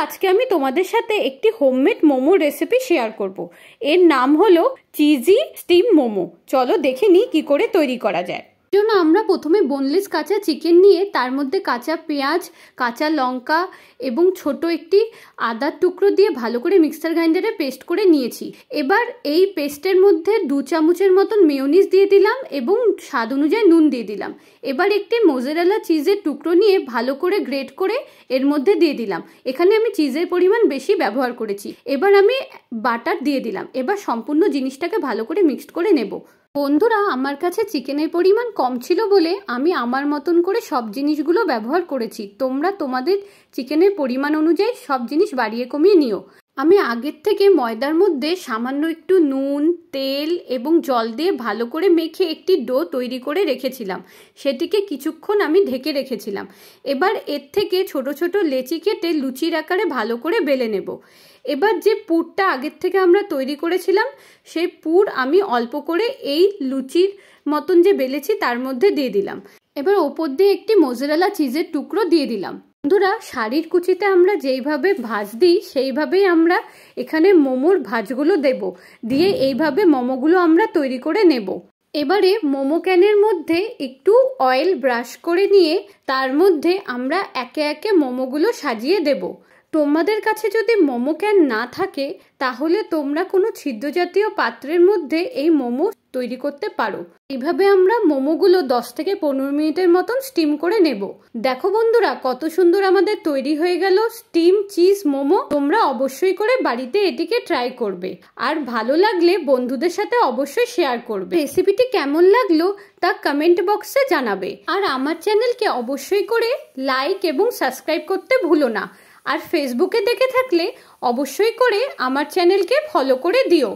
আজকে আমি তোমাদের সাথে একটি হোমমেড মোমো রেসিপি শেয়ার করব। এর নাম হলো চিজি স্টিম মোমো। চলো দেখে নিই কি করে তৈরি করা যায়। জন্য আমরা প্রথমে বোনলেস কাঁচা চিকেন নিয়ে তার মধ্যে কাঁচা পেঁয়াজ, কাঁচা লঙ্কা এবং ছোট একটি আদার টুকরো দিয়ে ভালো করে মিক্সার গ্রাইন্ডারে পেস্ট করে নিয়েছি। এবার এই পেস্টের মধ্যে 2 চামচের মতন মেয়োনিজ দিয়ে দিলাম এবং স্বাদ অনুযায়ী নুন দিয়ে দিলাম। এবার একটি মোজারেলা চিজের টুকরো নিয়ে ভালো করে গ্রেট করে এর মধ্যে দিয়ে দিলাম। এখানে আমি চিজের পরিমাণ বেশি ব্যবহার করেছি। এবার আমি বাটার দিয়ে দিলাম। এবার সম্পূর্ণ জিনিসটাকে ভালো করে মিক্সড করে নেব। বন্ধুরা, আমার কাছে চিকেনের পরিমাণ কম ছিল বলে আমি আমার মতন করে সব জিনিসগুলো ব্যবহার করেছি। তোমরা তোমাদের চিকেনের পরিমাণ অনুযায়ী সব জিনিস বাড়িয়ে কমিয়ে নিও। আমি আগের থেকে ময়দার মধ্যে সামান্য একটু নুন, তেল এবং জল দিয়ে ভালো করে মেখে একটি ডো তৈরি করে রেখেছিলাম। সেটিকে কিছুক্ষণ আমি ঢেকে রেখেছিলাম। এবার এর থেকে ছোট ছোট লেচি কেটে লুচির আকারে ভালো করে বেলে নেব। এবার যে পুরটা আগের থেকে আমরা তৈরি করেছিলাম সেই পুর আমি অল্প করে এই লুচির মতন যে বেলেছি তার মধ্যে দিয়ে দিলাম। এবার ওপর দিয়ে একটি মোজারেলা চিজের টুকরো দিয়ে দিলাম। বন্ধুরা, শাড়ির কুচিতে আমরা যেইভাবে ভাঁজ দিই সেইভাবেই আমরা এখানে মোমোর ভাঁজগুলো দেব। দিয়ে এইভাবে মোমোগুলো আমরা তৈরি করে নেব। এবারে মোমো ক্যানের মধ্যে একটু অয়েল ব্রাশ করে নিয়ে তার মধ্যে আমরা একে একে মোমোগুলো সাজিয়ে দেব। তোমাদের কাছে যদি মোমো ক্যান না থাকে তাহলে তোমরা কোনো ছিদ্র জাতীয় পাত্রের মধ্যে এই মোমো তৈরি করতে পারো। এইভাবে আমরা মোমোগুলো 10 থেকে 15 মিনিটের মতন স্টিম করে নেব। দেখো বন্ধুরা, কত সুন্দর আমাদের তৈরি হয়ে গেল স্টিম চিজ মোমো। তোমরা অবশ্যই করে বাড়িতে এটিকে ট্রাই করবে আর ভালো লাগলে বন্ধুদের সাথে অবশ্যই শেয়ার করবে। রেসিপিটি কেমন লাগলো তা কমেন্ট বক্সে জানাবে। আর আমার চ্যানেলকে অবশ্যই করে লাইক এবং সাবস্ক্রাইব করতে ভুলো না। আর ফেসবুকে দেখে থাকলে অবশ্যই করে আমার চ্যানেলকে ফলো করে দিও।